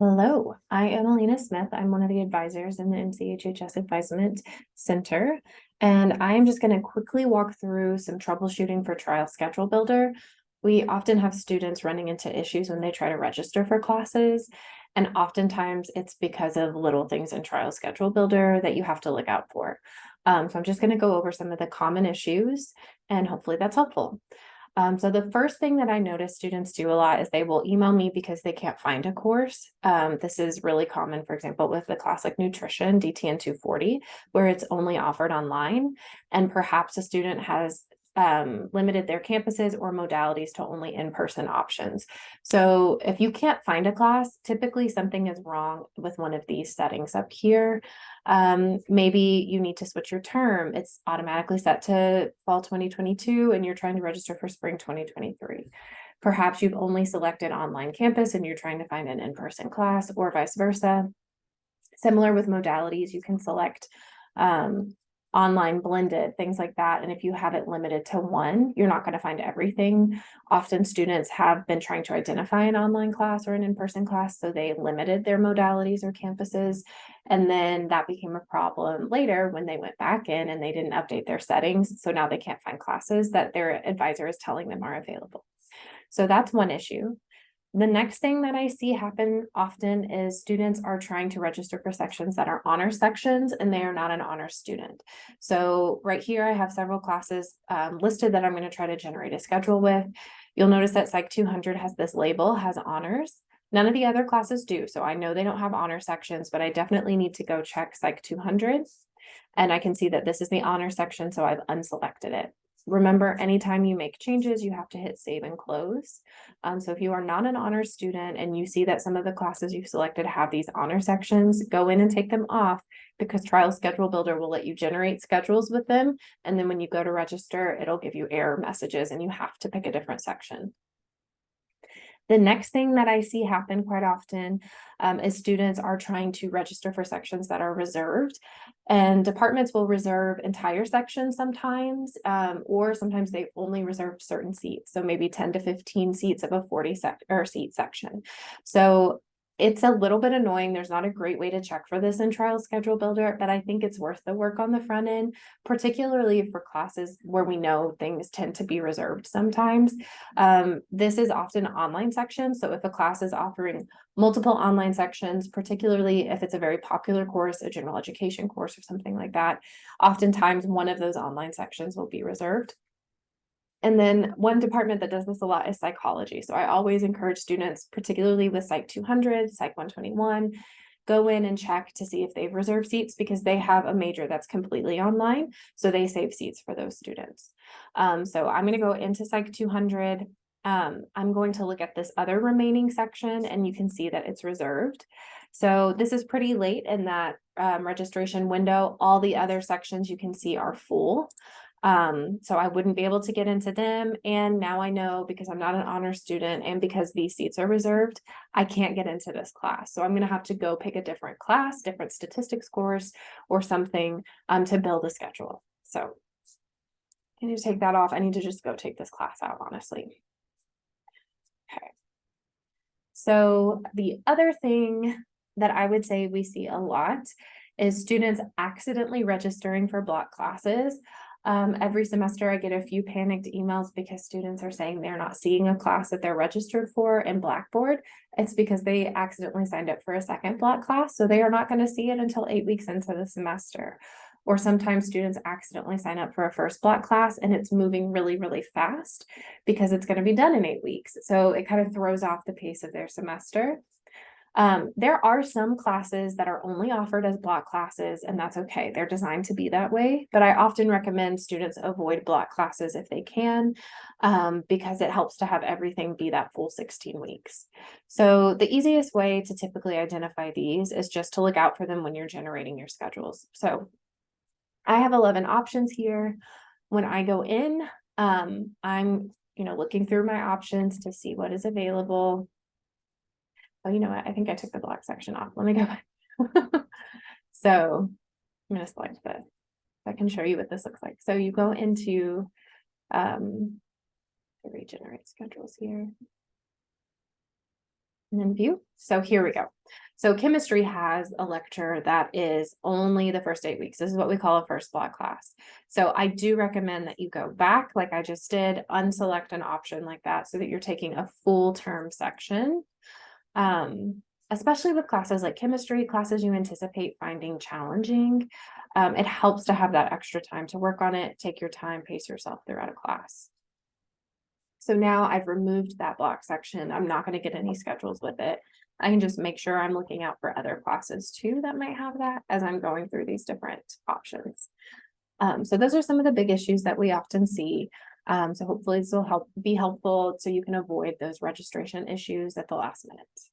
Hello, I am Alina Smith. I'm one of the advisors in the NCHHS Advisement Center, and I am just going to quickly walk through some troubleshooting for Trial Schedule Builder. We often have students running into issues when they try to register for classes, and oftentimes it's because of little things in Trial Schedule Builder that you have to look out for. So I'm just going to go over some of the common issues, and hopefully that's helpful. So the first thing that I notice students do a lot is they will email me because they can't find a course. This is really common, for example, with the Classic Nutrition DTN 240, where it's only offered online, and perhaps a student has limited their campuses or modalities to only in-person options. So if you can't find a class, typically something is wrong with one of these settings up here. Maybe you need to switch your term. It's automatically set to fall 2022 and you're trying to register for spring 2023. Perhaps you've only selected online campus and you're trying to find an in-person class, or vice versa. Similar with modalities, you can select online, blended, things like that. And if you have it limited to one, you're not going to find everything. Often students have been trying to identify an online class or an in-person class, so they limited their modalities or campuses. And then that became a problem later when they went back in and they didn't update their settings. So now they can't find classes that their advisor is telling them are available. So that's one issue. The next thing that I see happen often is students are trying to register for sections that are honor sections and they are not an honor student. So right here, I have several classes listed that I'm going to try to generate a schedule with. You'll notice that Psych 200 has this label, has honors. None of the other classes do. So I know they don't have honor sections, but I definitely need to go check Psych 200. And I can see that this is the honor section, so I've unselected it. Remember, anytime you make changes, you have to hit save and close. So if you are not an honor student and you see that some of the classes you've selected have these honor sections, go in and take them off, because Trial Schedule Builder will let you generate schedules with them. And then when you go to register, it'll give you error messages and you have to pick a different section. The next thing that I see happen quite often is students are trying to register for sections that are reserved, and departments will reserve entire sections sometimes, or sometimes they only reserve certain seats. So maybe 10 to 15 seats of a 40 seat section. So it's a little bit annoying. There's not a great way to check for this in Trial Schedule Builder, but I think it's worth the work on the front end, particularly for classes where we know things tend to be reserved sometimes. This is often an online section. So if a class is offering multiple online sections, particularly if it's a very popular course, a general education course or something like that, oftentimes one of those online sections will be reserved. And then one department that does this a lot is psychology. So I always encourage students, particularly with Psych 200, Psych 121, go in and check to see if they've reserved seats, because they have a major that's completely online. So they save seats for those students. So I'm going to go into Psych 200. I'm going to look at this other remaining section and you can see that it's reserved. So this is pretty late in that registration window. All the other sections you can see are full. So I wouldn't be able to get into them. And now I know, because I'm not an honor student and because these seats are reserved, I can't get into this class. So I'm going to have to go pick a different class, different statistics course or something to build a schedule. So I need to take that off. I need to just go take this class out, honestly. Okay. So the other thing that I would say we see a lot is students accidentally registering for block classes. Every semester I get a few panicked emails because students are saying they're not seeing a class that they're registered for in Blackboard. It's because they accidentally signed up for a second block class, so they are not going to see it until 8 weeks into the semester. Or sometimes students accidentally sign up for a first block class and it's moving really, really fast because it's going to be done in 8 weeks. So it kind of throws off the pace of their semester. There are some classes that are only offered as block classes, and that's okay. They're designed to be that way, but I often recommend students avoid block classes if they can, because it helps to have everything be that full 16 weeks. So the easiest way to typically identify these is just to look out for them when you're generating your schedules. So I have 11 options here. When I go in, I'm looking through my options to see what is available. Oh, you know what? I think I took the block section off. Let me go back. So I'm going to select this. I can show you what this looks like. So you go into the regenerate schedules here. and then view. So here we go. So chemistry has a lecture that is only the first 8 weeks. This is what we call a first block class. So I do recommend that you go back like I just did, unselect an option like that so that you're taking a full term section. Especially with classes like chemistry, classes you anticipate finding challenging. It helps to have that extra time to work on it, take your time, pace yourself throughout a class. So now I've removed that block section. I'm not going to get any schedules with it. I can just make sure I'm looking out for other classes too that might have that as I'm going through these different options. So those are some of the big issues that we often see. So hopefully this will be helpful so you can avoid those registration issues at the last minute.